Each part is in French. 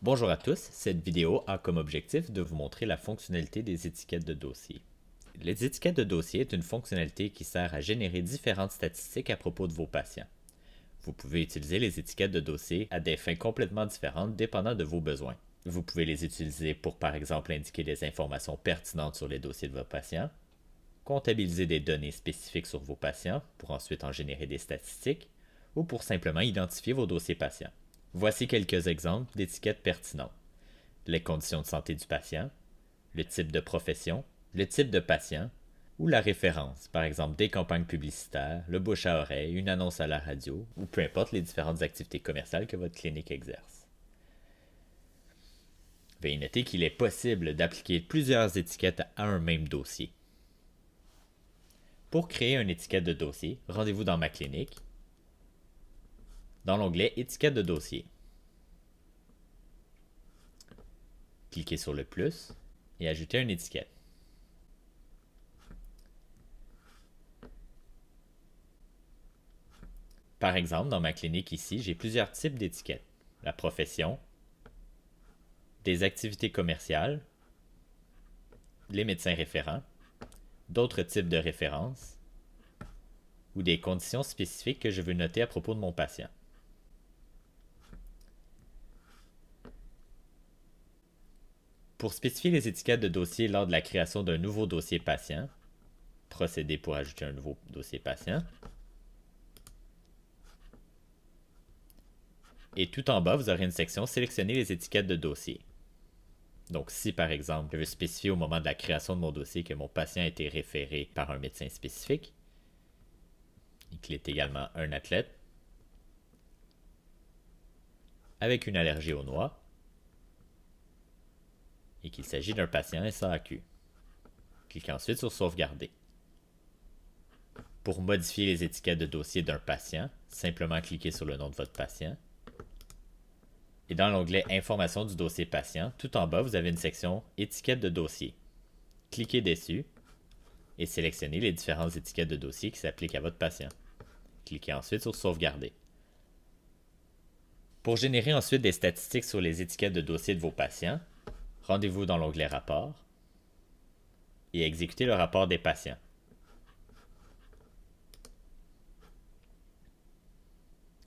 Bonjour à tous, cette vidéo a comme objectif de vous montrer la fonctionnalité des étiquettes de dossier. Les étiquettes de dossier est une fonctionnalité qui sert à générer différentes statistiques à propos de vos patients. Vous pouvez utiliser les étiquettes de dossier à des fins complètement différentes dépendant de vos besoins. Vous pouvez les utiliser pour par exemple indiquer des informations pertinentes sur les dossiers de vos patients, comptabiliser des données spécifiques sur vos patients pour ensuite en générer des statistiques, ou pour simplement identifier vos dossiers patients. Voici quelques exemples d'étiquettes pertinentes. Les conditions de santé du patient, le type de profession, le type de patient, ou la référence, par exemple des campagnes publicitaires, le bouche à oreille, une annonce à la radio, ou peu importe les différentes activités commerciales que votre clinique exerce. Veuillez noter qu'il est possible d'appliquer plusieurs étiquettes à un même dossier. Pour créer une étiquette de dossier, rendez-vous dans Ma clinique, dans l'onglet Étiquette de dossier. Cliquez sur le plus et ajoutez une étiquette. Par exemple, dans ma clinique ici, j'ai plusieurs types d'étiquettes. La profession, des activités commerciales, les médecins référents, d'autres types de références ou des conditions spécifiques que je veux noter à propos de mon patient. Pour spécifier les étiquettes de dossier lors de la création d'un nouveau dossier patient, procédez pour ajouter un nouveau dossier patient. Et tout en bas, vous aurez une section Sélectionner les étiquettes de dossier. Donc si par exemple, je veux spécifier au moment de la création de mon dossier que mon patient a été référé par un médecin spécifique, et qu'il est également un athlète, avec une allergie aux noix, et qu'il s'agit d'un patient SAAQ. Cliquez ensuite sur Sauvegarder. Pour modifier les étiquettes de dossier d'un patient, simplement cliquez sur le nom de votre patient. Et dans l'onglet Informations du dossier patient, tout en bas, vous avez une section Étiquettes de dossier. Cliquez dessus et sélectionnez les différentes étiquettes de dossier qui s'appliquent à votre patient. Cliquez ensuite sur Sauvegarder. Pour générer ensuite des statistiques sur les étiquettes de dossier de vos patients, rendez-vous dans l'onglet Rapport et exécutez le rapport des patients.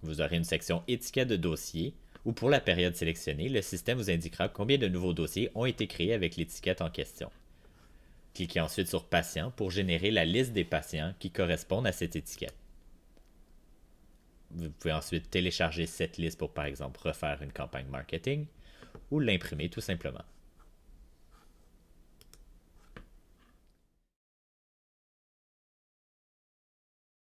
Vous aurez une section Étiquettes de dossier où pour la période sélectionnée, le système vous indiquera combien de nouveaux dossiers ont été créés avec l'étiquette en question. Cliquez ensuite sur Patient pour générer la liste des patients qui correspondent à cette étiquette. Vous pouvez ensuite télécharger cette liste pour par exemple refaire une campagne marketing ou l'imprimer tout simplement.